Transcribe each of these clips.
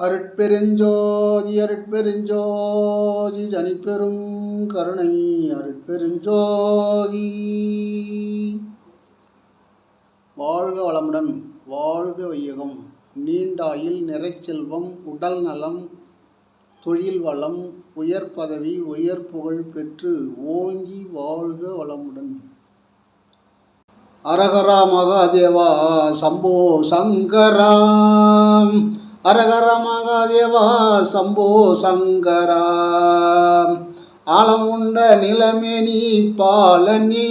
அருட்பெருஞ்சோதி அருட்பெருஞ்சோதி தனிப்பெரும் கருணை அருட்பெருஞ்சோதி. வாழ்க வளமுடன், வாழ்க வையகம், நீண்டாயில் நிறைச்செல்வம், உடல் நலம், தொழில் வளம், உயர் பதவி, உயர் புகழ் பெற்று ஓங்கி வாழ்க வளமுடன். அரகரா மகாதேவா சம்போ சங்கராம், அரகர மகாதேவா சம்போ சங்கராம். ஆலம் உண்ட நிலமேனி பாலனி,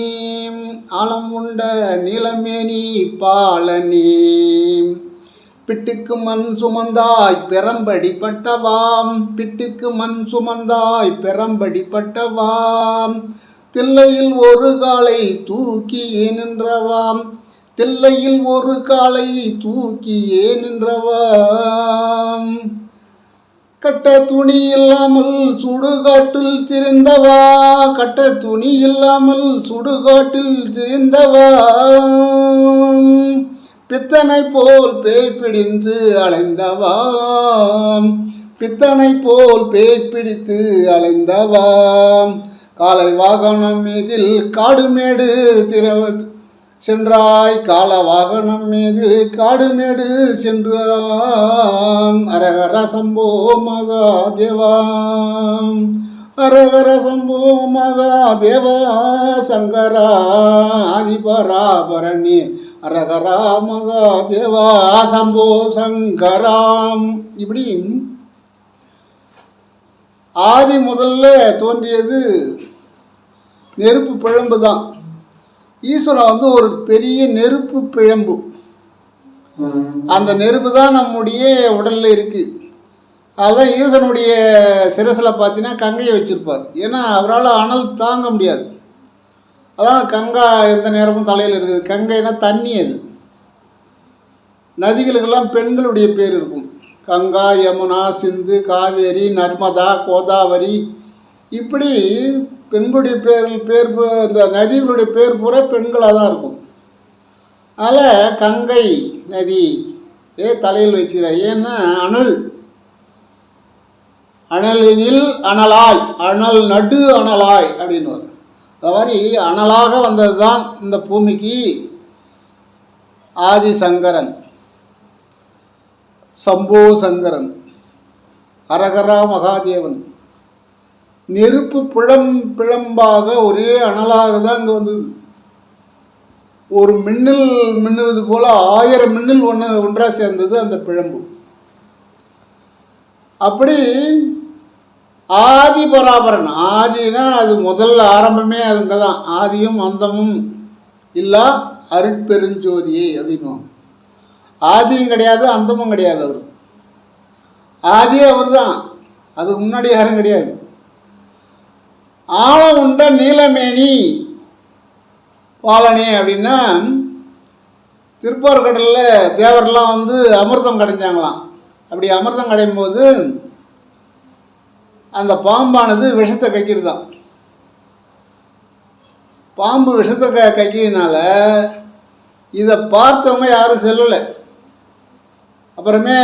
ஆலம் உண்ட நிலமேனி பாலனி. பிட்டுக்கு மண் சுமந்தாய் பெரம்படிப்பட்டவாம், பிட்டுக்கு மண் சுமந்தாய் பெரம்படிப்பட்டவாம். தில்லையில் ஒரு காலை தூக்கியே நின்றவாம், தில்லையில் ஒரு காலை தூக்கியே நின்றவாம். கட்ட துணி இல்லாமல் சுடுகாட்டில் திரிந்தவா, கட்ட துணி இல்லாமல் சுடுகாட்டில் திரிந்தவா. பித்தனை போல் பேய் பிடித்து அலைந்தவாம், பித்தனை போல் பேய் பிடித்து அலைந்தவாம். காலை வாகனம் மீதில் காடுமேடு சென்றாய், கால வாகனம் மீது காடுமேடு சென்றாம். அரகர சம்போ மகாதேவா, அரகர சம்போ மகாதேவா சங்கரா ஆதிபராபரணி. அரகரா மகாதேவா சம்போ சங்கராம். இப்படி ஆதி முதல்ல தோன்றியது நெருப்பு பிழம்பு தான். ஈஸ்வரன் ஒரு பெரிய நெருப்பு பிழம்பு. அந்த நெருப்பு தான் நம்முடைய உடலில் இருக்குது. அதுதான் ஈஸ்வரனுடைய சிரசில் பார்த்தீங்கன்னா கங்கையை வச்சுருப்பார். ஏன்னா அவரால் அனல் தாங்க முடியாது. அதான் கங்கா எந்த நேரமும் தலையில் இருக்குது. கங்கைனா தண்ணி. அது நதிகளுக்கெல்லாம் பெண்களுடைய பேர் இருக்கும். கங்கா, யமுனா, சிந்து, காவேரி, நர்மதா, கோதாவரி, இப்படி பெண்களுடைய பேர் இந்த நதிகளுடைய பேர் பூரா பெண்களாக தான் இருக்கும். அதில் கங்கை நதி தலையில் வச்சுக்கிறார். ஏன்னா அனல், அனலினில் அனலாய், அனல் நடு அனலாய் அப்படின்னு வரும். அது மாதிரி அனலாக வந்தது தான் இந்த பூமிக்கு ஆதிசங்கரன், சம்போ சங்கரன், அரகரா மகாதேவன். நெருப்பு பிழம்பாக ஒரே அனலாக தான் இங்கே வந்தது. ஒரு மின்னல் மின்னுவது போல 1000 மின்னல் ஒன்றாக சேர்ந்தது அந்த பிழம்பு. அப்படி ஆதி பராபரன். ஆதினா அது முதல் ஆரம்பமே அதுங்க தான். ஆதியும் அந்தமும் இல்லா அருட்பெருஞ்சோதியை அப்படின்வாங்க. ஆதியும் கிடையாது, அந்தமும் கிடையாது. அவர் ஆதியே அவர் தான், அதுக்கு முன்னாடி யாரும் கிடையாது. ஆழம் உண்ட நீலமேனி பாலனே அப்படின்னா, திருப்பார்கடலில் தேவரெல்லாம் அமிர்தம் கடைஞ்சாங்களாம். அப்படி அமிர்தம் கடையும் போது அந்த பாம்பானது விஷத்தை கைக்கிடுதான். பாம்பு விஷத்தை கைக்கிறதுனால இதை பார்த்தவங்க யாரும் செல்லலை. அப்புறமே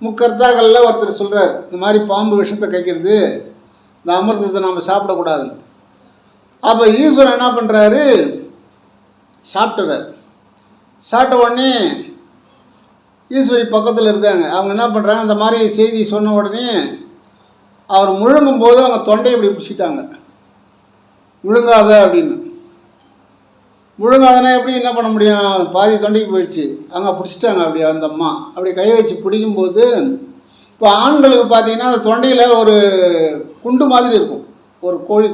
முக்கர்த்தாக்களில் ஒருத்தர் சொல்கிறார், இந்த மாதிரி பாம்பு விஷத்தை கைக்கிறது, இந்த அமிர்தத்தை நம்ம சாப்பிடக்கூடாதுன்னு. அப்போ ஈஸ்வரன் என்ன பண்ணுறாரு, சாப்பிட்றார். சாப்பிட்ட உடனே ஈஸ்வரி பக்கத்தில் இருக்காங்க. அவங்க என்ன பண்ணுறாங்க, இந்த மாதிரி செய்தி சொன்ன உடனே அவர் முழுங்கும் போது அவங்க தொண்டையை இப்படி பிடிச்சிட்டாங்க. முழுங்காத அப்படின்னு. முழுங்காதனா எப்படி என்ன பண்ண முடியும், பாதி தொண்டைக்கு போயிடுச்சு. அங்கே பிடிச்சிட்டாங்க. அப்படி அந்த அம்மா அப்படி கை வச்சு பிடிக்கும்போது, இப்போ ஆண்களுக்கு பார்த்தீங்கன்னா அந்த தொண்டையில் ஒரு குண்டு மாதிரி இருக்கும், ஒரு கோழி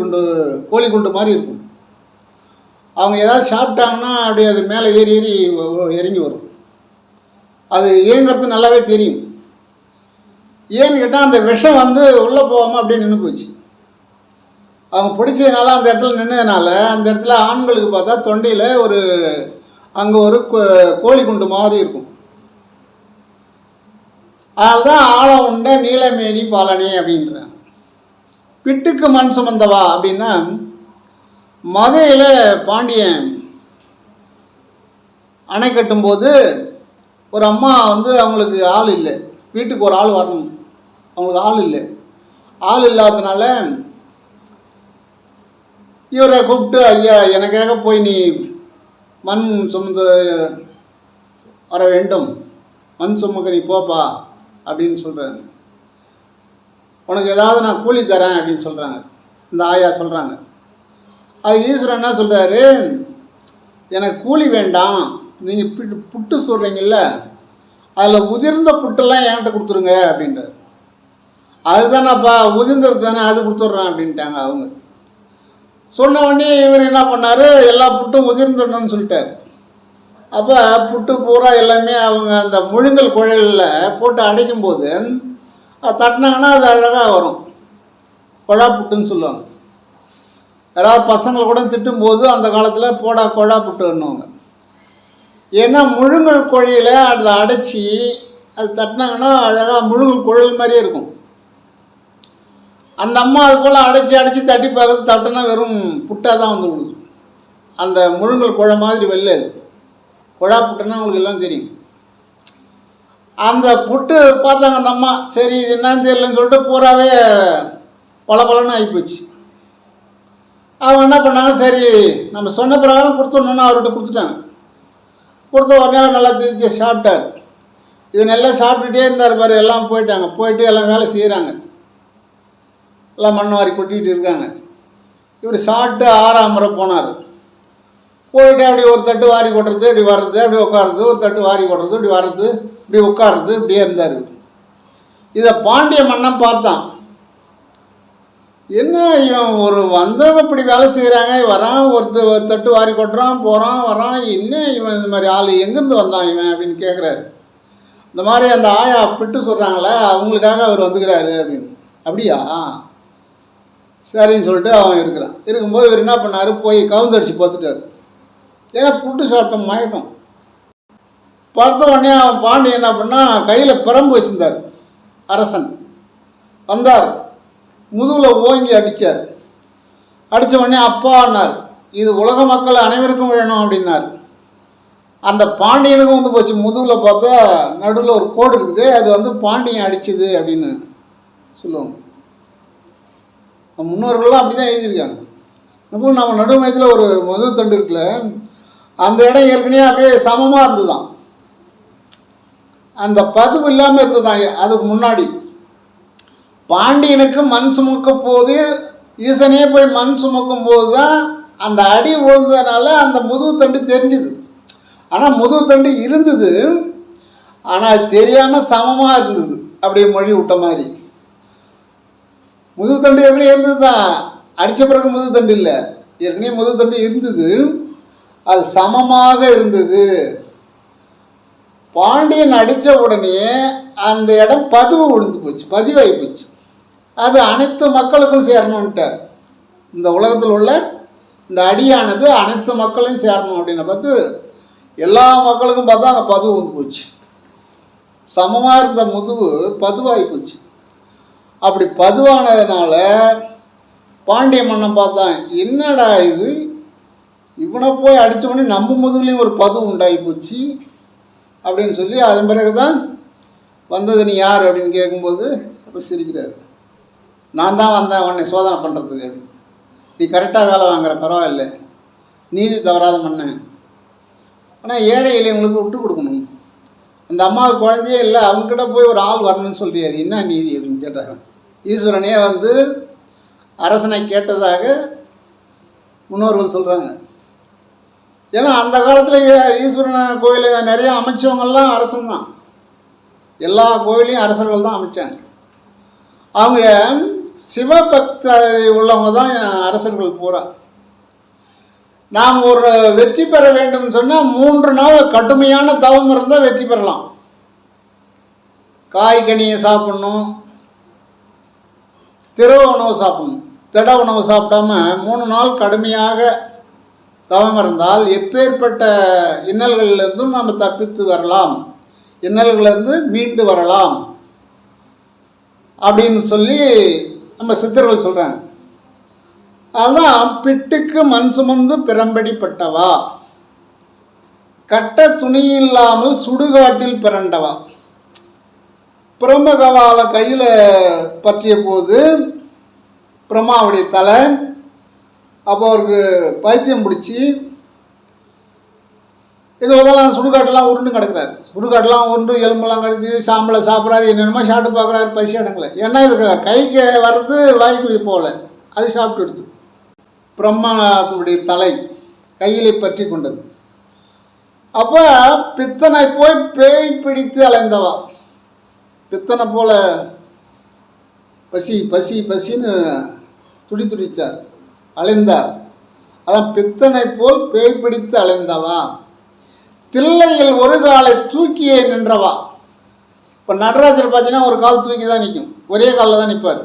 குண்டு மாதிரி இருக்கும். அவங்க ஏதாவது சாப்பிட்டாங்கன்னா அப்படி அது மேலே ஏறி இறங்கி வரும். அது ஏங்கிறது நல்லாவே தெரியும். ஏன்னு கேட்டால் அந்த விஷம் உள்ளே போகாமல் அப்படியே நின்று போச்சு. அவங்க பிடிச்சதுனால அந்த இடத்துல நின்றதுனால அந்த இடத்துல ஆண்களுக்கு பார்த்தா தொண்டையில் அங்கே ஒரு கோழி குண்டு மாதிரி இருக்கும். அதுதான் ஆழம் உண்ட நீலமேனி பாலனே அப்படின்றாங்க. பிட்டுக்கு மண் சுமந்தவா அப்படின்னா, மதுரையில் பாண்டியன் அணை கட்டும்போது ஒரு அம்மா அவங்களுக்கு ஆள் இல்லை, வீட்டுக்கு ஒரு ஆள் வரணும். அவங்களுக்கு ஆள் இல்லை. ஆள் இல்லாததுனால இவரை கூப்பிட்டு, ஐயா எனக்காக போய் நீ மண் சுமந்து வர வேண்டும், மண் சுமக்க நீ போப்பா அப்படின்னு சொல்கிறாங்க. உனக்கு ஏதாவது நான் கூலி தரேன் அப்படின்னு சொல்கிறாங்க. இந்த ஆயா சொல்கிறாங்க. அது ஈஸ்வரன் என்ன சொல்கிறாரு, எனக்கு கூலி வேண்டாம், நீங்கள் புட்டு சொல்கிறீங்கல்ல, அதில் உதிர்ந்த புட்டெல்லாம் என்கிட்ட கொடுத்துருங்க அப்படின்றார். அதுதானேப்பா உதிர்ந்தது தானே, அது கொடுத்துட்றேன் அப்படின்ட்டாங்க அவங்க. சொன்ன உடனே இவர் என்ன பண்ணார், எல்லா புட்டும் உதிர்ந்துடணும்னு சொல்லிட்டார். அப்போ புட்டு பூரா எல்லாமே அவங்க அந்த முழுங்கல் குழலில் போட்டு அடைக்கும்போது அது தட்டினாங்கன்னா அது அழகாக வரும். கொழா புட்டுன்னு சொல்லுவாங்க. யாராவது பசங்களை கூட திட்டும்போது அந்த காலத்தில் போடா கொழா புட்டுன்னுவாங்க. ஏன்னா முழுங்கல் குழையில் அதை அடைச்சி அது தட்டினாங்கன்னா அழகாக முழுங்கல் குழல் மாதிரியே இருக்கும். அந்த அம்மா அது போல் அடைச்சி தட்டி பார்க்குறது, தட்டினா வெறும் புட்டாக தான் வந்து கொடுக்கும். அந்த முழுங்கல் குழை மாதிரி வெளில அது கொழா புட்டுன்னா உங்களுக்கு எல்லாம் தெரியும். அந்த புட்டு பார்த்தாங்க அந்த அம்மா, சரி இது என்னன்னு தெரியலன்னு சொல்லிட்டு பூராவே பளபளன்னு ஆகிப்போச்சு. அவங்க என்ன பண்ணாங்க, சரி நம்ம சொன்ன பிரகாரம் கொடுத்துடணுன்னு அவர்கிட்ட கொடுத்துட்டாங்க. கொடுத்த உடனே அவர் நல்லா திருச்சி சாப்பிட்டார். இது நல்லா சாப்பிட்டுட்டே இருந்தார் பாரு. எல்லாம் போயிட்டாங்க. போயிட்டு எல்லாம் வேலை செய்கிறாங்க. எல்லாம் மண் வாரி கொட்டிகிட்டு இருக்காங்க. இவர் சாப்பிட்டு 6ஆம் முறை போனார். போயிட்டு அப்படி ஒரு தட்டு வாரி கொட்டுறது, இப்படி வர்றது, அப்படி உட்காருறது, ஒரு தட்டு வாரி கொட்டுறது, இப்படி வர்றது, இப்படி உட்காருறது, இப்படியே இருந்தார். இதை பாண்டிய மன்னன் பார்த்தான். என்ன இவன் ஒரு வந்தவங்க இப்படி வேலை செய்கிறாங்க, வரான் ஒரு தட்டு வாரி கொட்டுறான், போகிறான் வரான், என்ன இவன் இந்த மாதிரி ஆள் எங்கேருந்து வந்தான் இவன் அப்படின்னு கேட்குறாரு. இந்த மாதிரி அந்த ஆயா பிட்டு சொல்கிறாங்களே அவங்களுக்காக அவர் வந்துக்கிறாரு அப்படின்னு. அப்படியா, சரின்னு சொல்லிட்டு அவன் இருக்கிறான். இருக்கும்போது இவர் என்ன பண்ணார், போய் கவுந்தடிச்சு பார்த்துட்டார். ஏன்னா புட்டு சாப்பிட்ட மயக்கம். பார்த்த உடனே அவன் பாண்டி என்ன பண்ணால் கையில் பிரம்பு வச்சுருந்தார். அரசன் வந்தார், முதுகில் ஓங்கி அடித்தார். அடித்த உடனே அப்பான்னார், இது உலக மக்கள் அனைவருக்கும் வேணும் அப்படின்னார். அந்த பாண்டியனுக்கும் வந்து போச்சு. முதுகில் பார்த்தா நடுவில் ஒரு கோடு இருக்குது, அது வந்து பாண்டியன் அடிச்சுது அப்படின்னு சொல்லுவாங்க. முன்னோர்கள்லாம் அப்படி தான் எழுதியிருக்காங்க. நம்ம நடுமயத்தில் ஒரு முதுகு தண்டு இருக்குல்ல, அந்த இடம் ஏற்கனவே அப்படியே சமமாக இருந்துதான், அந்த பதிவு இல்லாமல் இருந்துதான். அதுக்கு முன்னாடி பாண்டியனுக்கு மண் சுமக்க போது, ஈசனே போய் மண் சுமக்கும் போது தான் அந்த அடி விழுந்ததுனால அந்த முதுகு தண்டு தெரிஞ்சுது. ஆனால் முதுகு தண்டு இருந்தது, ஆனால் அது தெரியாமல் சமமாக இருந்தது, அப்படியே மொழி விட்ட மாதிரி. முதுகு தண்டு ஏற்கனவே இருந்தது தான், அடித்த பிறகு முதுகு தண்டு இல்லை, ஏற்கனவே முதுகு தண்டு இருந்தது, அது சமமாக இருந்தது. பாண்டியன் அடித்த உடனே அந்த இடம் பதிவு விழுந்து போச்சு, பதிவாகி போச்சு. அது அனைத்து மக்களுக்கும் சேரணுன்ட்டார். இந்த உலகத்தில் உள்ள இந்த அடியானது அனைத்து மக்களையும் சேரணும் அப்படின்னு பார்த்து எல்லா மக்களுக்கும் பார்த்தா அங்கே பதிவு வந்து போச்சு. சமமாக இருந்த முதுகு பதிவாகி போச்சு. அப்படி பதிவானதுனால பாண்டிய மன்னன் பார்த்தான், என்னடா இது, இவனை போய் அடித்தவொடனே நம்ம முதுகுலையும் ஒரு பதிவு உண்டாகி போச்சு அப்படின்னு சொல்லி, அதன் பிறகு தான் வந்தது நீ யார் அப்படின்னு கேட்கும்போது அப்போ சிரிக்கிறார். நான் தான் வந்தேன் உன்னை சோதனை பண்ணுறதுக்கு அப்படின்னு. நீ கரெக்டாக வேலை வாங்குற, பரவாயில்ல, நீதி தவறாத மன்னன், ஆனால் ஏழை எளியவங்களுக்கு விட்டு கொடுக்கணும். அந்த அம்மாவுக்கு குழந்தையே இல்லை, அவங்ககிட்ட போய் ஒரு ஆள் வரணும்னு சொல்லியா, அது என்ன நீதி அப்படின்னு கேட்டாங்க. ஈஸ்வரனே வந்து அரசனை கேட்டதாக முன்னோர்கள் சொல்கிறாங்க. ஏன்னா அந்த காலத்தில் ஈஸ்வரன் கோயிலை நிறைய அமைச்சவங்கள்லாம் அரசன் தான். எல்லா கோயிலையும் அரசர்கள் தான் அமைச்சாங்க. அவங்க சிவபக்த உள்ளவங்க தான் அரசர்கள் பூரா. நாம் ஒரு வெற்றி பெற வேண்டும் சொன்னால் 3 நாள் கடுமையான தவம் இருந்தால் வெற்றி பெறலாம். காய்கனியை சாப்பிட்ணும், திரவ உணவு சாப்பிடணும். திட உணவு சாப்பிடாம 3 நாள் கடுமையாக தவம் இருந்தால் எப்பேற்பட்ட இன்னல்களிலிருந்தும் நாம் தப்பித்து வரலாம், இன்னல்களிலிருந்து மீண்டு வரலாம் அப்படின்னு சொல்லி நம்ம சித்தர்கள் சொல்கிறாங்க. அதுதான் பிட்டுக்கு மண் சுமந்து பிறம்படிப்பட்டவா, கட்ட துணி இல்லாமல் சுடுகாட்டில் பிறண்டவா. பிரம்மகவால கையில் பற்றிய போது பிரம்மாவுடைய தலை, அப்போ அவருக்கு பைத்தியம் பிடிச்சி இது இதெல்லாம் சுடுகாட்டெல்லாம் உருண்டு கிடக்கிறாரு. சுடுகாட்டெல்லாம் உருண்டு எலும்பெல்லாம் கடிச்சு சாம்பலை சாப்பிட்றாரு, என்னென்னமோ சாப்பிட்டு பார்க்குறாரு, பசி அடங்கலை. ஏன்னா இதுக்கு கைக்கு வர்றது வாய்க்கு போகல, அது சாப்பிட்டு எடுத்து. பிரம்மாவுடைய தலை கையிலே பற்றி கொண்டது. அப்போ பித்தனை போய் பேய் பிடித்து அலைந்தவா, பித்தனை போல பசி பசி பசின்னு துடித்தார், அலைந்தார். அதான் பித்தனை போல் பேய் பிடித்து அலைந்தவா, தில்லையில் ஒரு காலை தூக்கியே நின்றவா. இப்போ நடராஜர் பார்த்தீங்கன்னா ஒரு கால் தூக்கி தான் நிற்கும், ஒரே காலில் தான் நிற்பார்.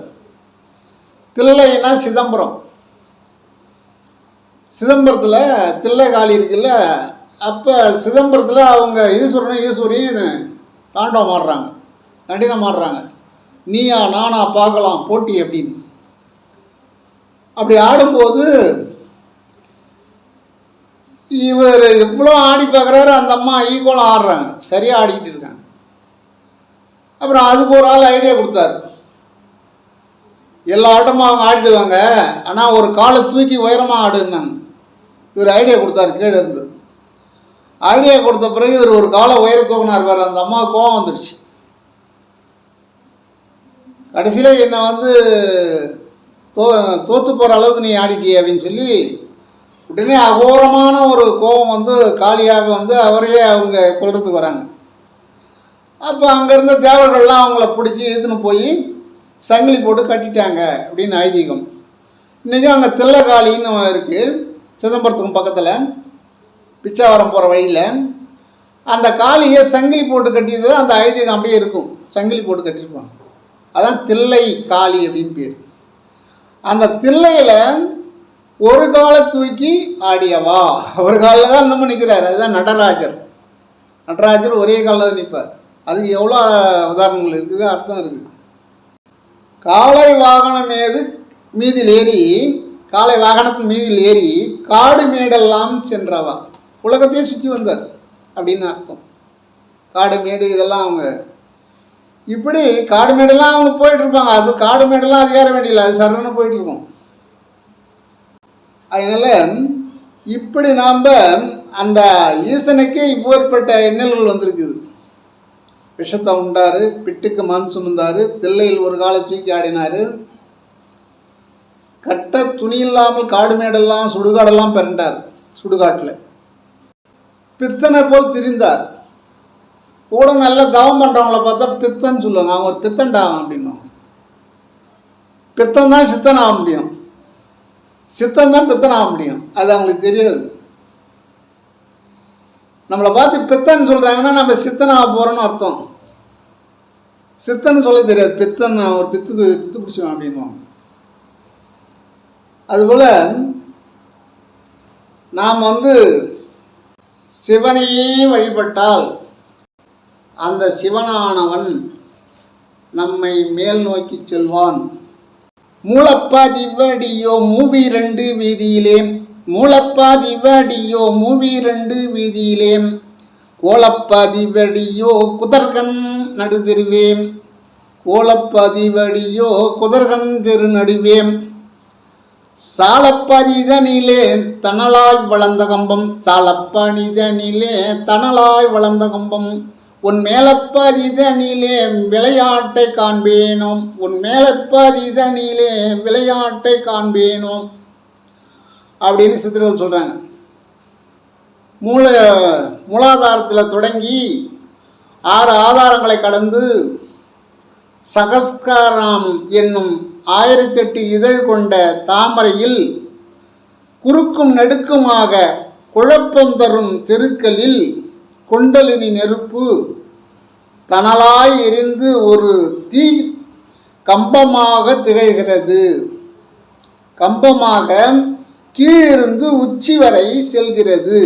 தில்லைன்னா சிதம்பரம், சிதம்பரத்தில் தில்லை காளி இருக்குல்ல, அப்போ சிதம்பரத்தில் அவங்க ஈஸ்வரனும் ஈஸ்வரியும் தாண்டவம் ஆடுறாங்க, நடினம் ஆடுறாங்க. நீயா நானா பார்க்கலாம் போட்டி அப்படின்னு. அப்படி ஆடும்போது இவர் இவ்வளோ ஆடி பார்க்குறாரு, அந்த அம்மா ஈக்குவலாக ஆடுறாங்க, சரியாக ஆடிக்கிட்டு இருக்காங்க. அப்புறம் அதுக்கு ஒரு ஆள் ஐடியா கொடுத்தாரு, எல்லா ஆட்டமும் அவங்க ஆடிடுவாங்க, ஆனால் ஒரு காலை தூக்கி உயரமாக ஆடுன்னாங்க. இவர் ஐடியா கொடுத்தாரு, கீழே இருந்து ஐடியா கொடுத்த பிறகு இவர் ஒரு காலை உயர தூக்கினார். வேறு அந்த அம்மா கோவம் வந்துடுச்சு. கடைசியில் என்னை தோற்று போகிற அளவுக்கு நீ ஆடிட்டியே அப்படின்னு சொல்லி உடனே அகோரமான ஒரு கோபம் காளியாக அவரையே அவங்க கொல்றதுக்கு வராங்க. அப்போ அங்கே இருந்த தேவர்கள்லாம் அவங்கள பிடிச்சி இழுத்துன்னு போய் சங்கிலி போட்டு கட்டிட்டாங்க அப்படின்னு ஐதீகம். இன்றைக்கும் அங்கே தில்லை காளின்னு இருக்குது, சிதம்பரத்துக்கும் பக்கத்தில் பிச்சாவரம் போகிற வழியில். அந்த காளியை சங்கிலி போட்டு கட்டியது அந்த ஐதீகம் அப்படியே இருக்கும், சங்கிலி போட்டு கட்டியிருப்பாங்க. அதான் தில்லை காளி அப்படின்னு பேர். அந்த தில்லையில் ஒரு காலை தூக்கி ஆடியவா, ஒரு காலில் தான் நம்ம நிற்கிறார். அதுதான் நடராஜர். நடராஜர் ஒரே காலில் தான் நிற்பார். அதுக்கு எவ்வளோ உதாரணங்கள் இருக்குது, அர்த்தம் இருக்குது. காளை வாகனம் மீதில் ஏறி, காளை வாகனத்தின் மீதில் ஏறி காடு மேடெல்லாம் சென்றவா, உலகத்தையே சுற்றி வந்தார் அப்படின்னு அர்த்தம். காடு மேடு இதெல்லாம் அவங்க இப்படி காடு மேடெல்லாம் அவங்க போயிட்டுருப்பாங்க. அது காடு மேடெல்லாம் அது ஏற வேண்டியதில்லை, அது சரணு போயிட்டுருக்கோம். அதனால் இப்படி நாம் அந்த ஈசனுக்கே இப்பேற்பட்ட இன்னல்கள் வந்திருக்குது. விஷத்தை உண்டார், பிட்டுக்கு மண் சுமந்தார், தில்லையில் ஒரு காலை தூக்கி ஆடினார், கட்ட துணி இல்லாமல் காடு மேடெல்லாம் சுடுகாடெல்லாம் பிறண்டார், சுடுகாட்டில் பித்தனை போல் திரிந்தார். கூட நல்ல தவம் பண்ணுறவங்கள பார்த்தா பித்தன்னு சொல்லுவாங்க, அவங்க ஒரு பித்தன்டாகும் அப்படின்னுவாங்க. பித்தன் தான் சித்தன் ஆக முடியும், சித்தன் தான் பித்தன் ஆக முடியும், அது அவங்களுக்கு தெரியாது. நம்மளை பார்த்து பித்தன் சொல்கிறாங்கன்னா நம்ம சித்தனாக போகிறோன்னு அர்த்தம். சித்தன்னு சொல்ல தெரியாது, பித்தன் ஒரு பித்து பிடிச்சோம் அப்படின்வாங்க. அதுபோல் நாம் சிவனையே வழிபட்டால் அந்த சிவனானவன் நம்மை மேல் நோக்கி செல்வான். மூலப்பாதிவடியோ மூவி 2 வீதியிலே, மூலப்பாதிவடியோ மூவி 2 வீதியிலே, கோலப்பாதிவடியோ குதர்கன் நடுதிருவேம், கோலப்பாதிவடியோ குதர்கன் தெரு நடுவேம், சாலப்பரிதனிலே தணலாய் வளர்ந்த கம்பம், சாலப்பரிதனிலே தணலாய் வளர்ந்த கம்பம், உன் மேலப்பரிதனிலே விளையாட்டை காண்பேனோம், உன் மேலப்பரிதனிலே விளையாட்டை காண்பேனோம் அப்படின்னு சித்தர்கள் சொல்கிறாங்க. மூலாதாரத்தில் தொடங்கி 6 ஆதாரங்களை கடந்து சகஸ்காரம் என்னும் 1008 இதழ் கொண்ட தாமரையில் குறுக்கும் நெடுக்குமாக குழப்பம் தரும் தெருக்களில் கொண்டலினி நெருப்பு தணலாய் எரிந்து ஒரு தீ கம்பமாக திகழ்கிறது. கம்பமாக கீழிருந்து உச்சி வரை செல்கிறது,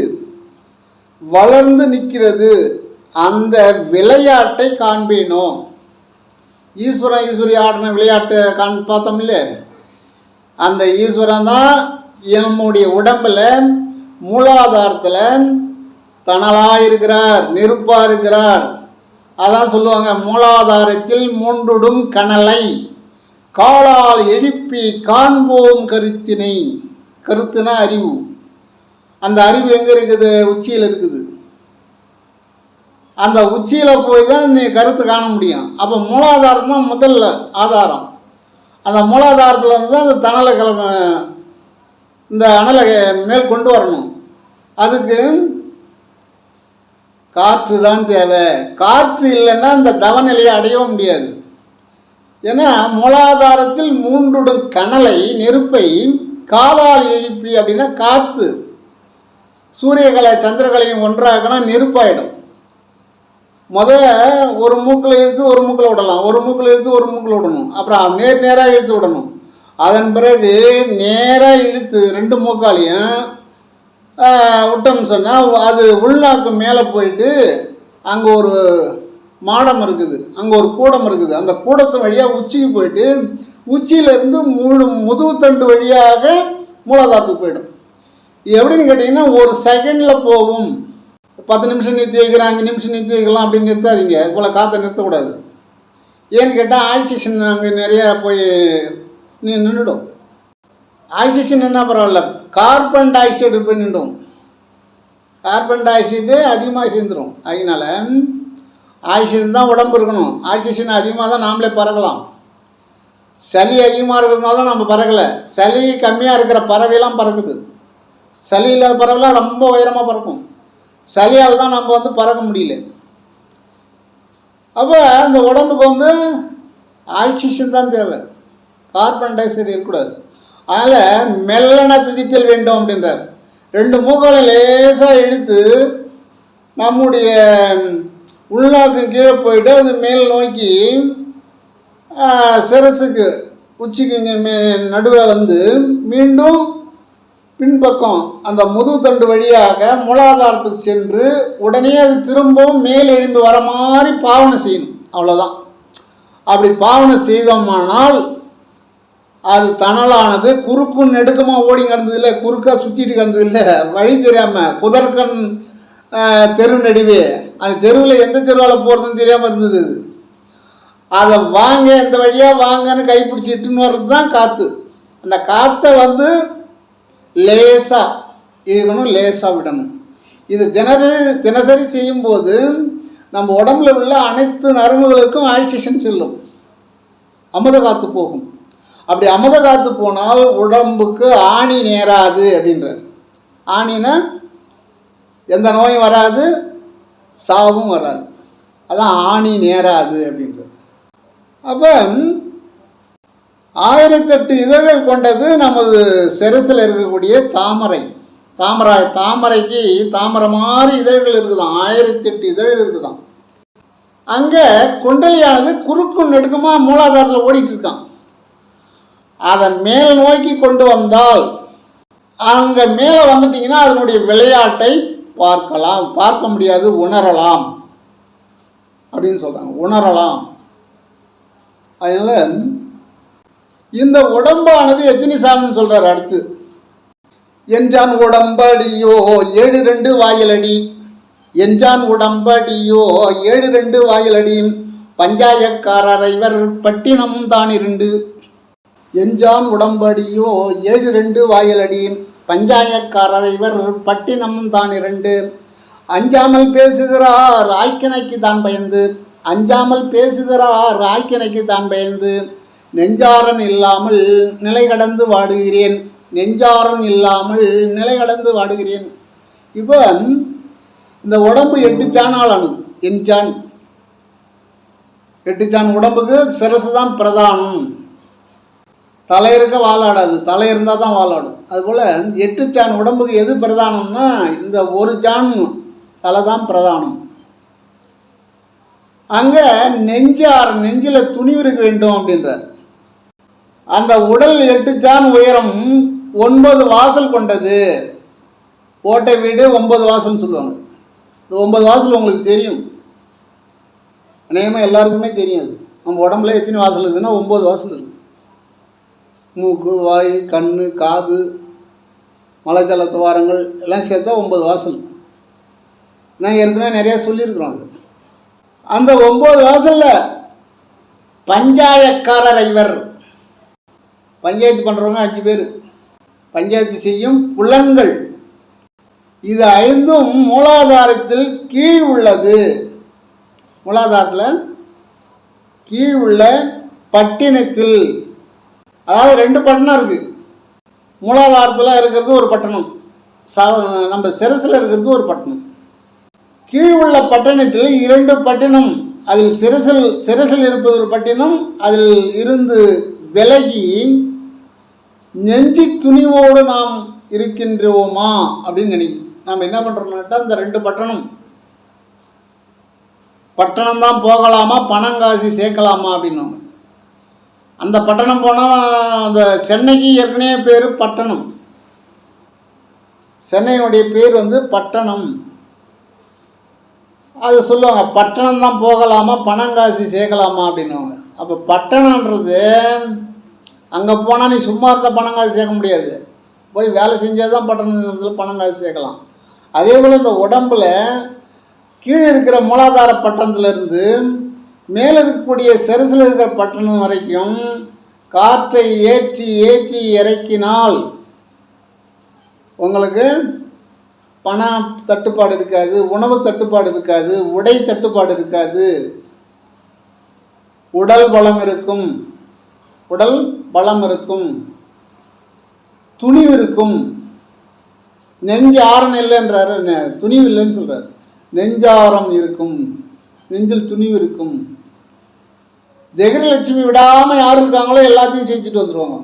வளர்ந்து நிற்கிறது. அந்த விளையாட்டை காண்பேனோ. ஈஸ்வரன் ஈஸ்வரி ஆடின விளையாட்டை பார்த்தோம் இல்லை, அந்த ஈஸ்வரன் தான் நம்முடைய உடம்பில் மூலாதாரத்தில் தணலாக இருக்கிறார், நெருப்பாக இருக்கிறார். அதான் சொல்லுவாங்க, மூலாதாரத்தில் மூன்றுடும் கனலை காலால் எழுப்பி காண்போம் கருத்தினை. கருத்துனா அறிவு. அந்த அறிவு எங்கே இருக்குது? உச்சியில் இருக்குது. அந்த உச்சியில் போய் தான் நீ கருத்து காண முடியும். அப்போ மூலாதாரம் தான் முதல்ல ஆதாரம். அந்த மூலாதாரத்தில் இருந்து தான் அந்த தணலை இந்த அனலை மேல் கொண்டு வரணும். அதுக்கு காற்று தான் தேவை. காற்று இல்லைன்னா இந்த தவநிலையை அடையவும் முடியாது. ஏன்னா மூலாதாரத்தில் மூன்றுடும் கனலை நெருப்பை காலால் எழுப்பி அப்படின்னா காற்று. சூரியகலை சந்திரகலையும் ஒன்றாகனா நெருப்பாயிடும். ஒரு மூக்கில் இழுத்து ஒரு மூக்கில் விடலாம், ஒரு மூக்கில் இழுத்து ஒரு மூக்கில் விடணும், அப்புறம் நேராக இழுத்து விடணும். அதன் பிறகு நேராக இழுத்து 2 மூக்காலையும் விட்டோம்னு சொன்னால் அது உள்நாக்கு மேலே போயிட்டு அங்கே ஒரு மாடம் இருக்குது, அங்கே ஒரு கூடம் இருக்குது. அந்த கூடத்தின் வழியாக உச்சிக்கு போயிட்டு உச்சியிலேருந்து முதுகுத்தண்டு வழியாக மூலாதாரத்துக்கு போயிடும். இது எப்படின்னு கேட்டிங்கன்னா, ஒரு செகண்டில் போகும். 10 நிமிஷம் நிறுத்தி வைக்கிறேன், 5 நிமிஷம் நிறுத்தி வைக்கலாம் அப்படின்னு நிறுத்தாதீங்க. இது போல் காற்றை நிறுத்தக்கூடாது. ஏன்னு கேட்டால் ஆக்சிஜன் அங்கே நிறையா போய் நின்றுடும். ஆக்சிஜன் என்ன பரவாயில்ல, கார்பன் டை ஆக்சைடு போய் நின்றுடும். கார்பன் டை ஆக்சைடு அதிகமாக சேர்ந்துடும். அதனால் ஆக்சிஜன் தான் உடம்பு இருக்கணும். ஆக்சிஜன் அதிகமாக தான் நாமளே பறக்கலாம். சளி அதிகமாக இருக்கிறதுனால தான் நம்ம பறக்கலை. சளி கம்மியாக இருக்கிற பறவையெல்லாம் பறக்குது. சளி இல்லாத பறவைலாம் ரொம்ப உயரமாக பறக்கும். சளியால் தான் நம்ம பறக்க முடியல. அப்போ அந்த உடம்புக்கு ஆக்சிஜன் தான் தேவை, கார்பன் டை ஆக்சைடு இருக்கக்கூடாது. அதனால் மெல்லன துதித்தல் வேண்டும் அப்படின்றார். 2 மூக்களை லேசாக இழுத்து நம்முடைய உள்நாக்கு கீழே போயிட்டு அது மேல் நோக்கி சிரசுக்கு உச்சிக்கு நடுவே மீண்டும் பின்பக்கம் அந்த முதுகுத்தண்டு வழியாக மூலாதாரத்துக்கு சென்று உடனே அது திரும்பவும் மேல் எழும்பி வர மாதிரி பாவனை செய்யணும். அவ்வளோதான். அப்படி பாவனை செய்தோமானால் அது தணலானது குறுக்கும் நெடுக்கமாக ஓடி கிடந்ததில்லை, குறுக்காக சுற்றிட்டு கிடந்ததில்லை, வழி தெரியாமல் புதற்கண் தெரு நடுவே அந்த தெருவில் எந்த தெருவால் போகிறதுன்னு தெரியாமல் இருந்தது. அதை வாங்க, இந்த வழியாக வாங்கன்னு கைப்பிடிச்சி இட்டுன்னு வர்றது தான் காற்று. அந்த காற்றை லேசாக இழுக்கணும், லேசாக விடணும். இது தினசரி செய்யும்போது நம்ம உடம்புல உள்ள அனைத்து நரம்புகளுக்கும் ஆக்சிஜன் செல்லும், அமுத காற்று போகும். அப்படி அமுத காற்று போனால் உடம்புக்கு ஆணி நேராது அப்படின்றார். ஆணினா எந்த நோயும் வராது, சாவும் வராது. அதான் ஆணி நேராது அப்படின்றார். அப்போ 1008 இதழ்கள் கொண்டது நமது சிரசில் இருக்கக்கூடிய தாமரை. தாமரைக்கு தாமரை மாதிரி இதழ்கள் இருக்குதான், 1008 இதழ்கள் இருக்குதான். அங்கே குண்டலியானது குறுக்கும் நெடுக்குமாக மூலாதாரத்தில் ஓடிட்டு இருக்கான். அதை மேல் நோக்கி கொண்டு வந்தால் அங்கே மேலே வந்துட்டிங்கன்னா அதனுடைய விளையாட்டை பார்க்கலாம், பார்க்க முடியாது, உணரலாம் அப்படின்னு சொல்கிறாங்க. உணரலாம். அதனால் இந்த உடம்பானது எத்தனை சாமின்னு சொல்கிறார் அடுத்து. எஞ்சான் உடம்படியோ 7 வாயிலடி, எஞ்சான் உடம்படியோ 7 வாயிலடி, பஞ்சாயக்காரர் இவர் பட்டினம் தான் 2. எஞ்சான் உடம்படியோ 7 வாயிலடி, பஞ்சாயக்காரர் இவர் பட்டினம் தான் 2. அஞ்சாமல் பேசுகிறார் ஆய்க்கினைக்கு தான் பயந்து, அஞ்சாமல் பேசுகிறார் ஆய்க்கினைக்கு தான் பயந்து, நெஞ்சாரன் இல்லாமல் நிலை கடந்து வாடுகிறேன், நெஞ்சாரன் இல்லாமல் நிலை கடந்து வாடுகிறேன். இப்போ இந்த உடம்பு 8 சாணால் ஆனது. எஞ்சான் 8 சான் உடம்புக்கு சிரசு தான் பிரதானம். தலை இருக்க வாழாடாது, தலை இருந்தால் தான் வாழாடும். அதுபோல் 8 சான் உடம்புக்கு எது பிரதானம்னா இந்த ஒரு சான் தலை தான் பிரதானம். அங்கே நெஞ்சில் துணிவு இருக்க வேண்டும் அப்படின்றார். அந்த உடல் 8 சான் உயரம் 9 வாசல் கொண்டது. ஓட்டை வீடு 9 வாசல்னு சொல்லுவாங்க. இந்த 9 வாசல் உங்களுக்கு தெரியும், அநேகமாக எல்லாருக்குமே தெரியும். அது நம்ம உடம்புல எத்தனை வாசல் இருக்குதுன்னா 9 வாசல் இருக்குது. மூக்கு, வாய், கண், காது, மலைஜல துவாரங்கள் எல்லாம் சேர்த்தா 9 வாசல். நான் ஏற்கனவே நிறையா சொல்லியிருக்கிறோம். அது அந்த 9 வாசல்ல பஞ்சாயக்காரர் இவர். பஞ்சாயத்து பண்ணுறவங்க 5 பேர். பஞ்சாயத்து செய்யும் புலன்கள் இது 5ம் மூலாதாரத்தில் கீழ் உள்ளது. மூலாதாரத்தில் கீழ் உள்ள பட்டினத்தில், அதாவது 2 பட்டணம் இருக்குது. மூலாதாரத்தில் இருக்கிறது ஒரு பட்டணம், நம்ம சிரசில் இருக்கிறது ஒரு பட்டணம். கீழ் உள்ள பட்டணத்தில் 2 பட்டினம், அதில் சிரசில் இருப்பது ஒரு பட்டினம், அதில் இருந்து விலகி நெஞ்சி துணிவோடு நாம் இருக்கின்றோமா அப்படின்னு நினைக்கிறோம். நாம் என்ன பண்ணுறோம்னாட்டா, இந்த 2 பட்டணம் தான் போகலாமா, பணம் காசு சேர்க்கலாமா அப்படின்னுவாங்க. அந்த பட்டணம் போனால் அந்த சென்னைக்கு ஏற்கனவே பேர் பட்டணம். சென்னையினுடைய பேர் பட்டணம். அது சொல்லுவாங்க, பட்டணம் தான் போகலாமா, பணம் காசு சேர்க்கலாமா அப்படின்னுவாங்க. அப்போ பட்டணன்றது அங்கே போனால் நீ சும்மா இருந்தால் பணம் காசு சேர்க்க முடியாது, போய் வேலை செஞ்சால் தான் பட்டணத்தில் பணம் காசு சேர்க்கலாம். அதே போல் இந்த உடம்பில் கீழே இருக்கிற மூலாதார பட்டணத்திலிருந்து மேலே இருக்கக்கூடிய சிரசில் இருக்கிற பட்டணம் வரைக்கும் காற்றை ஏற்றி ஏற்றி இறக்கினால் உங்களுக்கு பண தட்டுப்பாடு இருக்காது, உணவு தட்டுப்பாடு இருக்காது, உடை தட்டுப்பாடு இருக்காது, உடல் பலம் இருக்கும், துணிவு இருக்கும். நெஞ்சு ஆரம் இல்லைன்றாரு, துணிவு இல்லைன்னு சொல்கிறார். நெஞ்சாரம் இருக்கும், நெஞ்சில் துணிவு இருக்கும். திகரலட்சுமி விடாமல் யார் இருக்காங்களோ எல்லாத்தையும் செஞ்சுட்டு வந்துடுவாங்க.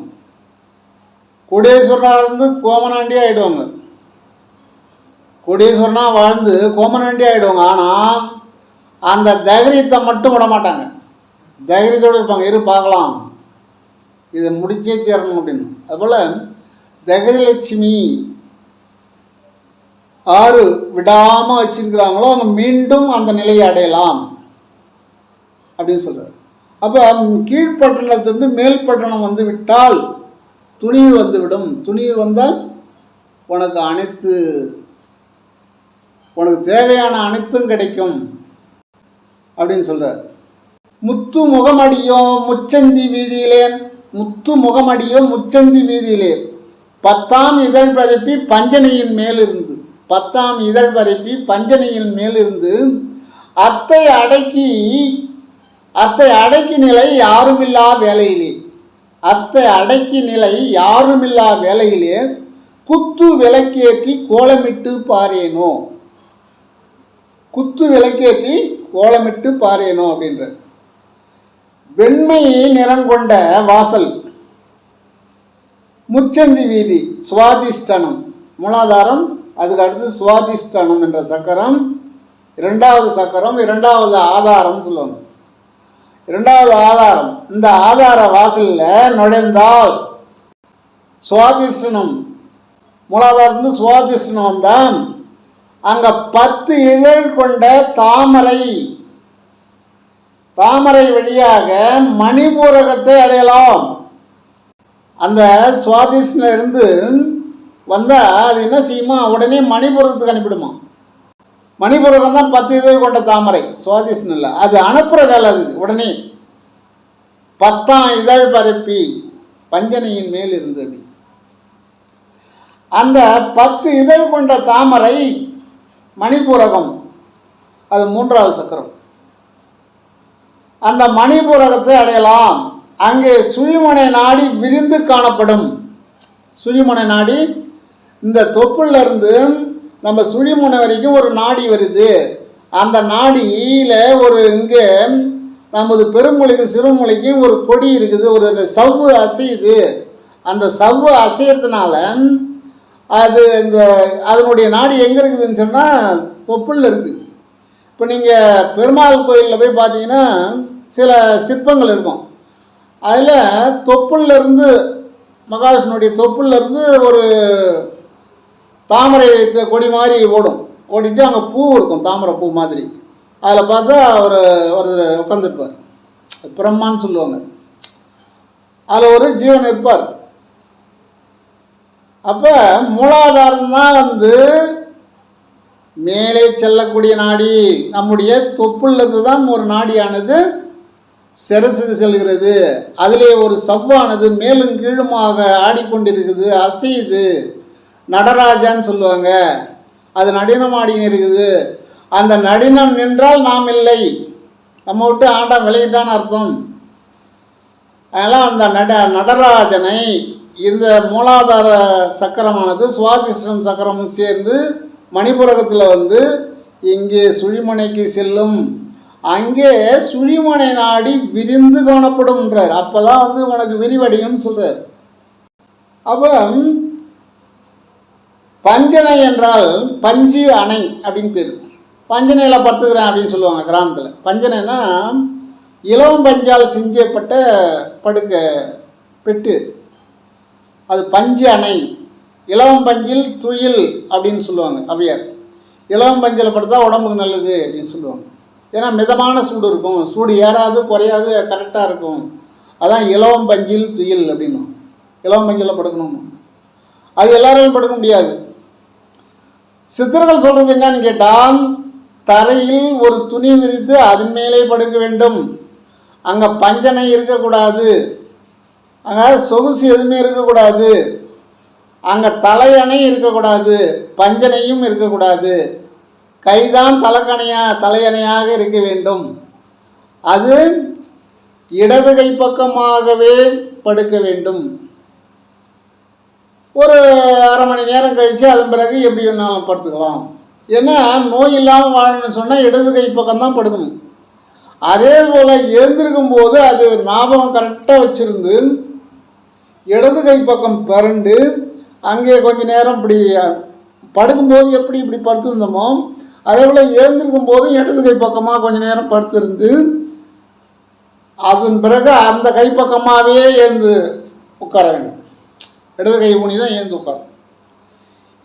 கோடீஸ்வரனாக இருந்து கோமனாண்டி ஆகிடுவாங்க, கோடீஸ்வரனாக வாழ்ந்து கோமனாண்டி ஆகிடுவாங்க. ஆனால் அந்த தைரியத்தை மட்டும் விட மாட்டாங்க, தைரியத்தோடு இருப்பாங்க. இரு பார்க்கலாம், இதை முடிச்சே சேரணும் அப்படின்னு. அதுபோல் தைரியலட்சுமி ஆறு விடாமல் வச்சிருக்கிறாங்களோ அவங்க மீண்டும் அந்த நிலையை அடையலாம் அப்படின்னு சொல்கிறார். அப்போ கீழ்ப்பட்டணத்திலிருந்து மேல் பட்டணம் விட்டால் துணிவு வந்துவிடும். துணிவு வந்தால் உனக்கு தேவையான அனைத்தும் கிடைக்கும் அப்படின்னு சொல்கிறார். முத்து முகமடியோ முச்சந்தி வீதியிலே 10ஆம் இதழ் பரப்பி பஞ்சனையின் மேலிருந்து, 10ஆம் இதழ் பரப்பி பஞ்சனையின் மேலிருந்து அத்தை அடக்கி நிலை யாருமில்லா வேலையிலே குத்து விளக்கேற்றி கோலமிட்டு பாரேனோ அப்படின்ற. வெண்மை நிறங்கொண்ட வாசல் முச்சந்தி வீதி, சுவாதிஷ்டனம் மூலாதாரம், அதுக்கு அடுத்து சுவாதிஷ்டனம் என்ற சக்கரம், 2வது சக்கரம், 2வது ஆதாரம் சொல்லுவாங்க. 2வது ஆதாரம். இந்த ஆதார வாசலில் நுழைந்தால் சுவாதிஷ்டனம், மூலாதாரத்துலேருந்து சுவாதிஷ்டனம் வந்தால் அங்கே 10 இதழ் கொண்ட தாமரை வழியாக மணிபூரகத்தை அடையலாம். அந்த சுவாதிஷ்டில் இருந்து வந்தால் அது என்ன செய்யுமா, உடனே மணிபூரகத்துக்கு அனுப்பிடுமா. மணிபூரகம் தான் 10 இதழ் கொண்ட தாமரை, சுவாதிஷ்டில் இல்லை, அது அனுப்புகிற வேலை. அதுக்கு உடனே 10ஆம் இதழ் பரப்பி பஞ்சனையின் மேல் இருந்து அந்த 10 இதழ் கொண்ட தாமரை மணிபூரகம், அது 3வது சக்கரம். அந்த மணிபூரகத்தை அடையலாம். அங்கே சுழிமுனை நாடி விரிந்து காணப்படும். சுழிமுனை நாடி, இந்த தொப்புள்ள இருந்து நம்ம சுழிமுனை வரைக்கும் ஒரு நாடி வருது. அந்த நாடியில் இங்கே நமது பெருமொழிக்கும் சிறுமொழிக்கும் ஒரு கொடி இருக்குது, ஒரு சவ்வு அசையுது. அந்த சவ்வு அசையறதுனால அதனுடைய நாடி எங்கே இருக்குதுன்னு சொன்னால் தொப்புள்ள இருக்குது. இப்போ நீங்கள் பெருமாள் கோயிலில் போய் பார்த்தீங்கன்னா சில சிற்பங்கள் இருக்கும். அதில் தொப்புள்ளிருந்து, மகாவிஷ்ணுடைய தொப்புள்ளிருந்து ஒரு தாமரை கொடி மாதிரி ஓடிட்டு அங்கே பூ இருக்கும், தாமரை பூ மாதிரி. அதில் பார்த்தா ஒருத்தர் உட்காந்துருப்பார், பிரம்மான்னு சொல்லுவாங்க. அதில் ஒரு ஜீவன் இருப்பார். அப்போ மூலாதாரம் தான் மேலே செல்லக்கூடிய நாடி. நம்முடைய தொப்புளிலிருந்து தான் ஒரு நாடியானது சிரசுக்கு செல்கிறது. அதிலே ஒரு சவ்வானது மேலும் கீழுமாக ஆடிக்கொண்டிருக்குது, அசையுது. நடராஜான்னு சொல்லுவாங்க. அது நடினம் ஆடின்னு இருக்குது. அந்த நடினம் நின்றால் நாம் இல்லை, நம்ம விட்டு ஆண்டா விளையிட்டான்னு அர்த்தம். அதனால் அந்த நடராஜனை இந்த மூலாதார சக்கரமானது சுவாதிஷ்டம் சக்கரமும் சேர்ந்து மணிப்புரகத்தில் வந்து இங்கே சுழிமனைக்கு செல்லும். அங்கே சுழிமனை நாடி விரிந்து காணப்படும்ன்றார். அப்போ தான் வந்து உனக்கு விரிவடையும்னு சொல்கிறார். அப்போ பஞ்சனை என்றால் பஞ்சு அணை அப்படின்னு பேர். பஞ்சனையில் படுத்துக்கிறேன் அப்படின்னு சொல்லுவாங்க கிராமத்தில். பஞ்சனைனா இலவம் பஞ்சால் செஞ்சப்பட்ட படுக்க பெட்டு, அது பஞ்சு அணை. இலவம் பஞ்சில் துயில் அப்படின்னு சொல்லுவாங்க அவையார். இலவம் பஞ்சில் படுத்தா உடம்புக்கு நல்லது அப்படின்னு சொல்லுவாங்க. ஏன்னா மிதமான சூடு இருக்கும், சூடு ஏறாது குறையாது, கரெக்டாக இருக்கும். அதான் இலவம் பஞ்சில் துயில் அப்படின்னு. இலவம் பஞ்சில் படுக்கணும். அது எல்லாராலும் படுக்க முடியாது. சித்தர்கள் சொல்கிறது என்னன்னு கேட்டால், தரையில் ஒரு துணி விரித்து அதன் மேலே படுக்க வேண்டும். அங்கே பஞ்சனை இருக்கக்கூடாது, அங்கே சொகுசு எதுவுமே இருக்கக்கூடாது, அங்கே தலையணை இருக்கக்கூடாது, பஞ்சனையும் இருக்கக்கூடாது. கைதான் தலையணையாக இருக்க வேண்டும். அது இடது கை பக்கமாகவே படுக்க வேண்டும். ஒரு அரை மணி நேரம் கழித்து அதன் பிறகு எப்படி வேணாலும் படுத்துக்கலாம். ஏன்னா நோய் இல்லாமல் வாழணும்னு சொன்னால் இடது கை பக்கம்தான் படுக்கணும். அதே போல் எழுந்திருக்கும் போது அது ஞாபகம் கரெக்டாக வச்சுருந்து இடது கை பக்கம் பிறண்டு அங்கே கொஞ்சம் நேரம் இப்படி படுக்கும்போது இப்படி படுத்துருந்தோமோ அதே போல் எழுந்திருக்கும் போது இடது கை பக்கமாக கொஞ்சம் நேரம் படுத்திருந்து அதன் பிறகு அந்த கை பக்கமாகவே எழுந்து உட்கார வேண்டும். இடது கை ஊனி தான் எழுந்து உட்காரும்.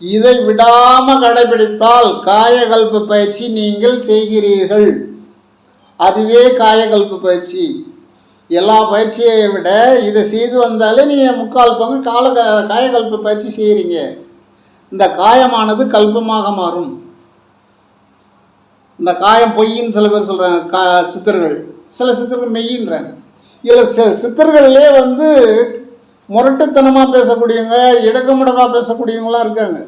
இதை விடாமல் கடைபிடித்தால் காயகல்ப பயிற்சி நீங்கள் செய்கிறீர்கள். அதுவே காயகல்ப பயிற்சி. எல்லா பயிற்சியை விட இதை செய்து வந்தாலே நீங்கள் 3/4 பங்கு காயகல்ப பயிற்சி செய்கிறீங்க. இந்த காயமானது கல்பமாக மாறும். இந்த காயம் பொய்ன்னு சில பேர் சொல்கிறாங்க சித்தர்கள். சில சித்தர்கள் மெய்யின்றாங்க. இதில் சித்தர்கள்லே வந்து முரட்டுத்தனமாக பேசக்கூடியவங்க, இடக்கமுடக்காக பேசக்கூடியவங்களாம் இருக்காங்க.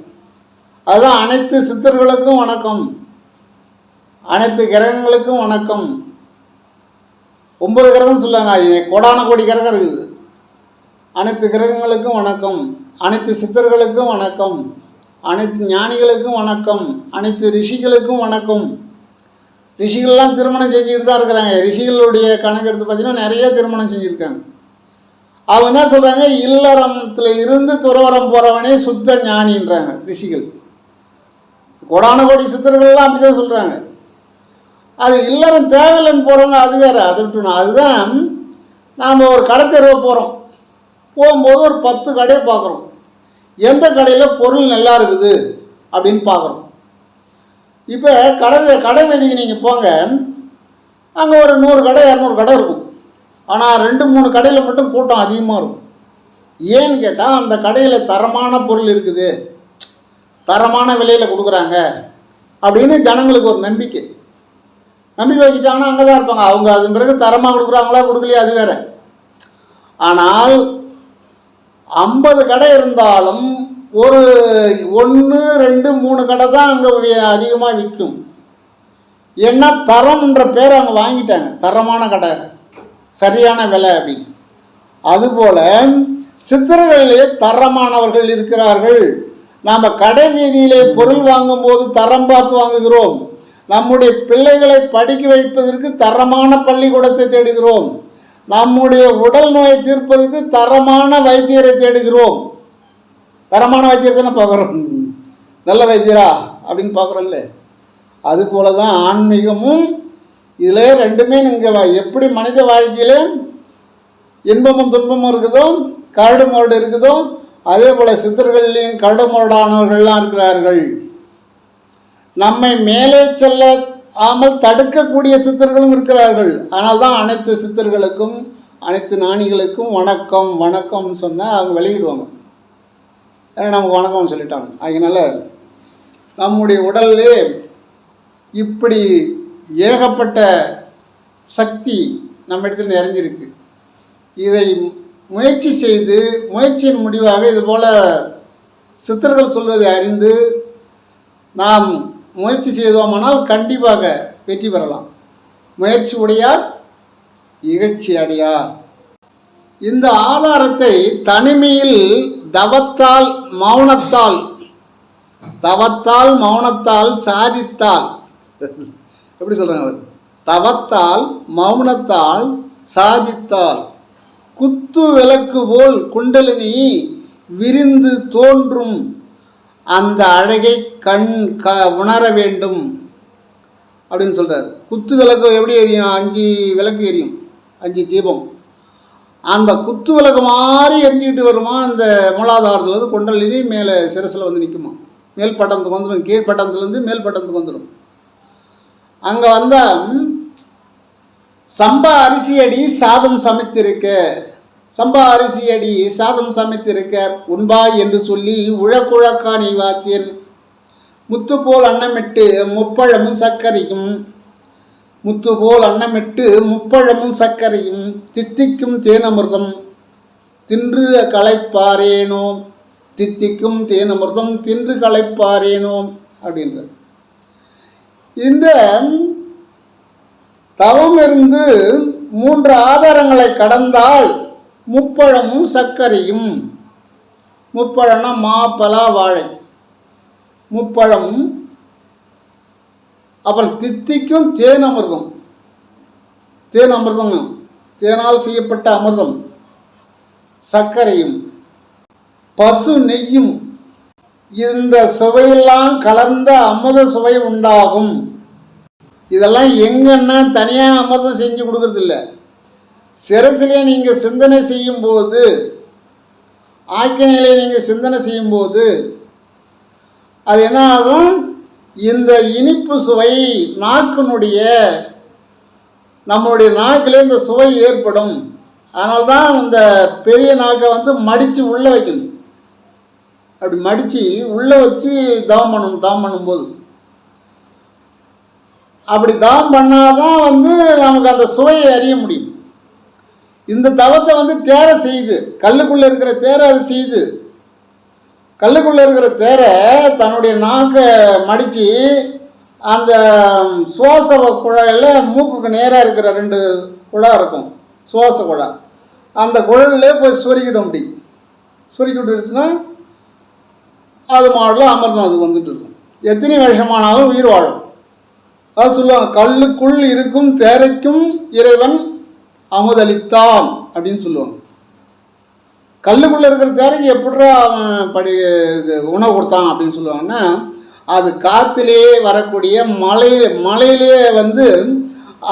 அதுதான் அனைத்து சித்தர்களுக்கும் வணக்கம், அனைத்து கிரகங்களுக்கும் வணக்கம். 9 கிரகம் சொல்லுவாங்க, கோடான கோடி கிரகம் இருக்குது. அனைத்து கிரகங்களுக்கும் வணக்கம், அனைத்து சித்தர்களுக்கும் வணக்கம், அனைத்து ஞானிகளுக்கும் வணக்கம், அனைத்து ரிஷிகளுக்கும் வணக்கம். ரிஷிகள்லாம் திருமணம் செஞ்சுக்கிட்டு தான் இருக்கிறாங்க. ரிஷிகளுடைய கணக்கு எடுத்து பார்த்தீங்கன்னா நிறைய திருமணம் செஞ்சுருக்காங்க. அவங்க என்ன சொல்கிறாங்க, இல்லறத்தில் இருந்து துறவரம் போகிறவனே சுத்த ஞானின்றாங்க ரிஷிகள். கோடான கோடி சித்தர்கள்லாம் அப்படி தான் சொல்கிறாங்க. அது இல்லறம் தேவையில்லைன்னு போகிறவங்க அது வேறு, அதை விட்டுணும். அதுதான் நாம் ஒரு கடை தெருவை போகும்போது ஒரு 10 கடையை பார்க்குறோம். எந்த கடையில் பொருள் நல்லா இருக்குது அப்படின்னு பார்க்குறோம். இப்போ கடை வீதிக்கு நீங்கள் போங்க, அங்கே ஒரு 100 கடை 200 கடை இருக்கும். ஆனால் 2-3 கடையில் மட்டும் கூட்டம் அதிகமாக இருக்கும். ஏன்னு கேட்டால் அந்த கடையில் தரமான பொருள் இருக்குது, தரமான விலையில் கொடுக்குறாங்க அப்படின்னு ஜனங்களுக்கு ஒரு நம்பிக்கை வச்சுட்டாங்கன்னா அங்கே தான் இருப்பாங்க. அவங்க அதன் பிறகு தரமாக கொடுக்குறாங்களா கொடுக்கலையா அது வேறு. ஆனால் 50 கடை இருந்தாலும் ஒரு 1, 2, 3 கடை தான் அங்கே அதிகமாக விற்கும். ஏன்னா தரம்ன்ற பேர் அவங்க வாங்கிட்டாங்க, தரமான கடை, சரியான விலை அப்படின்னு. அதுபோல் சித்தர்களிலே தரமானவர்கள் இருக்கிறார்கள். நாம் கடை வீதியிலே பொருள் வாங்கும்போது தரம் பார்த்து வாங்குகிறோம். நம்முடைய பிள்ளைகளை படிக்க வைப்பதற்கு தரமான பள்ளிக்கூடத்தை தேடுகிறோம். நம்முடைய உடல் நோயை தீர்ப்பதற்கு தரமான வைத்தியரை தேடுகிறோம். தரமான வைத்தியரை தானே பார்க்குறோம், நல்ல வைத்தியரா அப்படின்னு பார்க்குறோம்ல. அதுபோல தான் ஆன்மீகமும். இதில் ரெண்டுமே நீங்கள் எப்படி மனித வாழ்க்கையில் இன்பமும் துன்பமும் இருக்குதோ, கரடு முரடு இருக்குதோ, அதே போல் சித்தர்களையும் கரடு முரடானவர்கள்லாம் இருக்கிறார்கள். நம்மை மேலே செல்லாமல் தடுக்கக்கூடிய சித்தர்களும் இருக்கிறார்கள். அதனால் தான் அனைத்து சித்தர்களுக்கும் அனைத்து ஞானிகளுக்கும் வணக்கம் வணக்கம்னு சொன்னால் அவங்க வெளியிடுவாங்க. ஏன்னா நமக்கு வணக்கம் சொல்லிட்டாங்க. அதனால நம்முடைய உடல்லே இப்படி ஏகப்பட்ட சக்தி நம்ம இடத்துல நிறைஞ்சிருக்கு. இதை முயற்சி செய்து முயற்சியின் முடிவாக இதுபோல் சித்தர்கள் சொல்வதை அறிந்து நாம் முயற்சி செய்தோமானால் கண்டிப்பாக வெற்றி பெறலாம். முயற்சி உடையார் இகழ்ச்சி அடையார். இந்த ஆதாரத்தை தனிமையில் தவத்தால் மௌனத்தால் சாதித்தால் எப்படி சொல்கிறாங்க அவர்? தவத்தால் மௌனத்தால் சாதித்தால் குத்து விளக்கு போல் குண்டலினி விரிந்து தோன்றும் அந்த அழகை உணர வேண்டும் அப்படின்னு சொல்கிறார். குத்து விளக்கு எப்படி எரியும்? 5 விளக்கு எரியும், 5 தீபம். அந்த குத்து விளக்கு மாதிரி எரிஞ்சிக்கிட்டு வருமா அந்த மூலாதாரத்தில் வந்து குண்டலினி மேலே சிரசில் வந்து நிற்குமா. மேல் பட்டத்துக்கு வந்துடும், கீழ்பட்டத்துலேருந்து மேல் பட்டத்துக்கு வந்துடும். அங்கே வந்தால் சம்பா அரிசியடி சாதம் சமைத்திருக்க, சம்பா அரிசியடி சாதம் சமைத்திருக்க உண்பாய் என்று சொல்லி உழக்குழக்கானை வாத்தியன் முத்து போல் அன்னமிட்டு முப்பழமும் சர்க்கரையும், முத்து போல் அன்னமிட்டு முப்பழமும் சர்க்கரையும் தித்திக்கும் தேனமிர்தம் தின்று களைப்பாரேனோ, தித்திக்கும் தேனமிர்தம் தின்று களைப்பாரேனோ அப்படின்ற இந்த தவம் இருந்து 3 ஆதாரங்களை கடந்தால் முப்பழமும் சர்க்கரையும், முப்பழம்னா மாப்பலா வாழை, முப்பழம், அப்புறம் தித்திக்கும் தேன் அமிர்தம், தேன் அமிர்தம் தேனால் செய்யப்பட்ட அமிர்தம், சர்க்கரையும் பசு நெய்யும், இந்த சுவையெல்லாம் கலந்த அமுத சுவை உண்டாகும். இதெல்லாம் எங்கன்னா தனியாக அமிர்தம் செஞ்சு கொடுக்கறதில்ல. சிரசிலே நீங்கள் சிந்தனை செய்யும்போது, ஆக்கினையிலே நீங்கள் சிந்தனை செய்யும்போது அது என்ன ஆகும்? இந்த இனிப்பு சுவை நாக்கினுடைய நம்மளுடைய நாக்கிலே இந்த சுவை ஏற்படும். அதனால்தான் இந்த பெரிய நாக்கை வந்து மடித்து உள்ளே வைக்கணும். அப்படி மடித்து உள்ளே வச்சு தவம் பண்ணணும். தவம் பண்ணும்போது அப்படி தவம் பண்ணாதான் வந்து நமக்கு அந்த சுவையை அறிய முடியும். இந்த தவத்தை வந்து தேரை செய்யுது, கல்லுக்குள்ளே இருக்கிற தேரை அது செய்யுது. கல்லுக்குள்ளே இருக்கிற தேரை தன்னுடைய நாக்கை மடித்து அந்த சுவாச குழாயில் மூக்குக்கு நேராக இருக்கிற 2 குழா இருக்கும், சுவாச குழா. அந்த குழல்லே போய் சொருக்கிடும். அப்படி சொருக்கிட்டுருச்சுன்னா அது மாடல அமிர்தம் அது வந்துட்டு இருக்கும். எத்தனை வருஷமானாலும் உயிர் வாழும். அது சொல்லுவாங்க, கல்லுக்குள் இருக்கும் தேரைக்கும் இறைவன் அமுதளித்தான் அப்படின்னு சொல்லுவாங்க. கல்லுக்குள்ளே இருக்கிற தேரைக்கு எப்படிரா அவன் உணவு கொடுத்தான் அப்படின்னு சொல்லுவாங்கன்னா, அது காற்றிலே வரக்கூடிய மலையிலே வந்து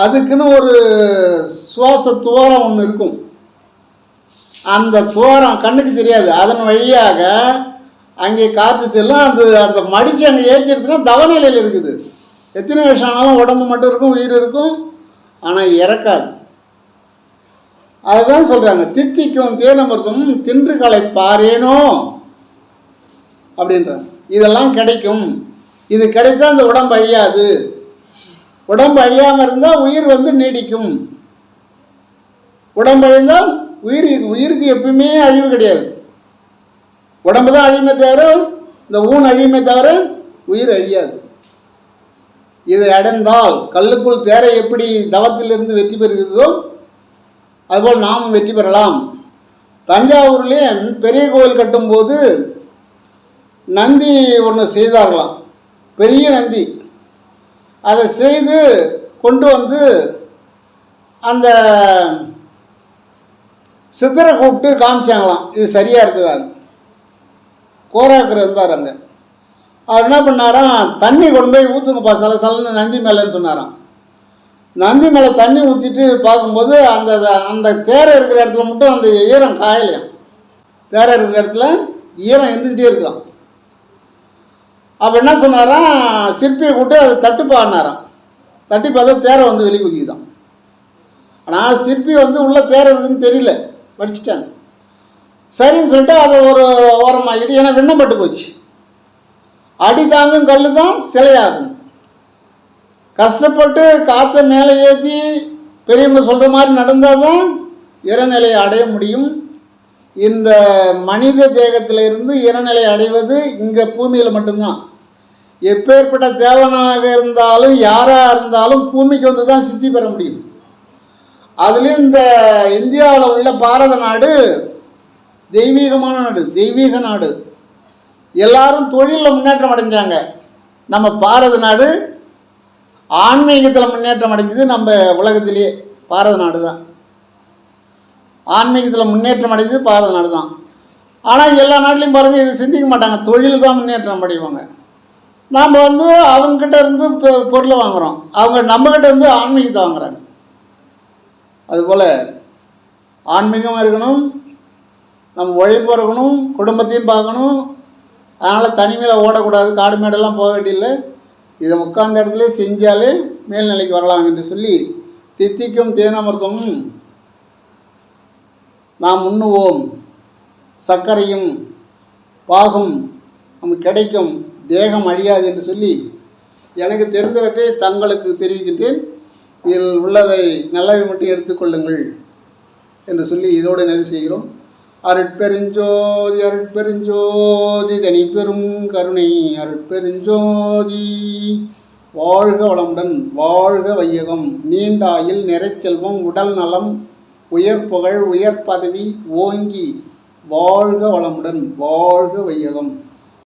அதுக்குன்னு ஒரு சுவாச துவாரம் ஒன்று இருக்கும். அந்த துவாரம் கண்ணுக்கு தெரியாது, அதன் வழியாக அங்கே காற்று செல்லும். அந்த மடித்து அங்கே ஏற்றிடுச்சுன்னா தவநிலையில் இருக்குது. எத்தனை வருஷம் ஆனாலும் உடம்பு மட்டும் இருக்கும், உயிர் இருக்கும், ஆனால் இறக்காது. அதுதான் சொல்கிறாங்க, தித்திக்கும் தேனமிர்தம் தின்று களைப்பாரேனோ அப்படின்றாங்க. இதெல்லாம் கிடைக்கும். இது கிடைத்தா அந்த உடம்பு அழியாது. உடம்பு அழியாமல் இருந்தால் உயிர் வந்து நீடிக்கும். உடம்பு அழிந்தால் உயிருக்கு எப்பவுமே அழிவு கிடையாது. உடம்பு தான் அழியுமே தவிர, இந்த ஊன் அழியுமே தவிர உயிர் அழியாது. இதை அடைந்தால் கல்லுக்குள் தேரை எப்படி தவத்திலிருந்து வெற்றி பெறுகிறதோ அதுபோல் நாம் வெற்றி பெறலாம். தஞ்சாவூர்லேயே பெரிய கோவில் கட்டும்போது நந்தி ஒன்று செய்தார்களாம், பெரிய நந்தி. அதை செய்து கொண்டு வந்து அந்த சித்தரை கூப்பிட்டு காமிச்சாங்களாம், இது சரியாக இருக்குதான்னு. கோராக்கர் இருந்தார் அங்கே. அவர் என்ன பண்ணாராம், தண்ணி கொண்டு போய் ஊற்றுங்கப்பா சலன்னு நந்தி மேலேன்னு சொன்னாராம். நந்தி மேலே தண்ணி ஊற்றிட்டு பார்க்கும்போது அந்த தேரை இருக்கிற இடத்துல மட்டும் அந்த ஈரம் காயலையாம். தேரை இருக்கிற இடத்துல ஈரம் இருந்துக்கிட்டே இருக்கான். அப்போ என்ன சொன்னாராம், சிற்பியை கூப்பிட்டு அதை தட்டுப்பாடினாராம். தட்டி பார்த்தா தேரை வந்து வெளியே குதிக்குதான். ஆனால் சிற்பி வந்து உள்ள தேரை இருக்குதுன்னு தெரியல, படிச்சுட்டாங்க. சரின்னு சொல்லிட்டு அதை ஒரு ஓரமாகிட்டு, ஏன்னா விண்ணப்பட்டு போச்சு. அடி தாங்கும் கல் தான் சிலையாகும். கஷ்டப்பட்டு காற்றை மேலே ஏற்றி பெரியவங்க சொல்கிற மாதிரி நடந்தால் தான் இறைநிலையை அடைய முடியும். இந்த மனித தேகத்தில் இருந்து இறைநிலை அடைவது இங்கே பூமியில் மட்டும்தான். எப்பேற்பட்ட தேவனாக இருந்தாலும் யாராக இருந்தாலும் பூமிக்கு வந்து தான் சித்தி பெற முடியும். அதுலேயும் இந்த இந்தியாவில் உள்ள பாரத நாடு தெய்வீகமான நாடு, தெய்வீக நாடு. எல்லாரும் தொழிலில் முன்னேற்றம் அடைஞ்சாங்க. நம்ம பாரத நாடு ஆன்மீகத்தில் முன்னேற்றம் அடைஞ்சது. நம்ம உலகத்திலேயே பாரத நாடு தான் ஆன்மீகத்தில் முன்னேற்றம் அடைஞ்சது, பாரத நாடு தான். ஆனால் எல்லா நாட்டிலையும் பாருங்கள், இது சிந்திக்க மாட்டாங்க. தொழில் தான் முன்னேற்றம் அடைவாங்க. நாம் வந்து அவங்ககிட்ட இருந்து பொருளை வாங்குகிறோம், அவங்க நம்மக்கிட்ட இருந்து ஆன்மீகத்தை வாங்குறாங்க. அதுபோல் ஆன்மீகமாக இருக்கணும், நம்ம உழைப்பு இருக்கணும், குடும்பத்தையும் பார்க்கணும். அதனால் தனிமையில் ஓடக்கூடாது, காடு மேடெல்லாம் போக வேண்டியதில்லை. இதை உட்கார்ந்த இடத்துல செஞ்சாலே மேல்நிலைக்கு வரலாம் என்று சொல்லி தித்திக்கும் தேனமிர்தமும் நாம் உண்ணுவோம், சர்க்கரையும் பாகும் நமக்கு கிடைக்கும், தேகம் அழியாது என்று சொல்லி எனக்கு தெரிந்தவற்றை தங்களுக்கு தெரிவிக்கின்றேன். இதில் உள்ளதை நல்லவை மட்டும் எடுத்துக்கொள்ளுங்கள் என்று சொல்லி இதோடு நிறைவு செய்கிறோம். அருட்பெருஞ்சோதி அருட்பெருஞ்சோதி தனிப்பெரும் கருணை அருட்பெருஞ்சோதி. வாழ்க வளமுடன், வாழ்க வையகம், நீண்டாயில் நிறைச்செல்வம், உடல் நலம், உயர் புகழ், உயர் பதவி ஓங்கி வாழ்க வளமுடன், வாழ்க வையகம்.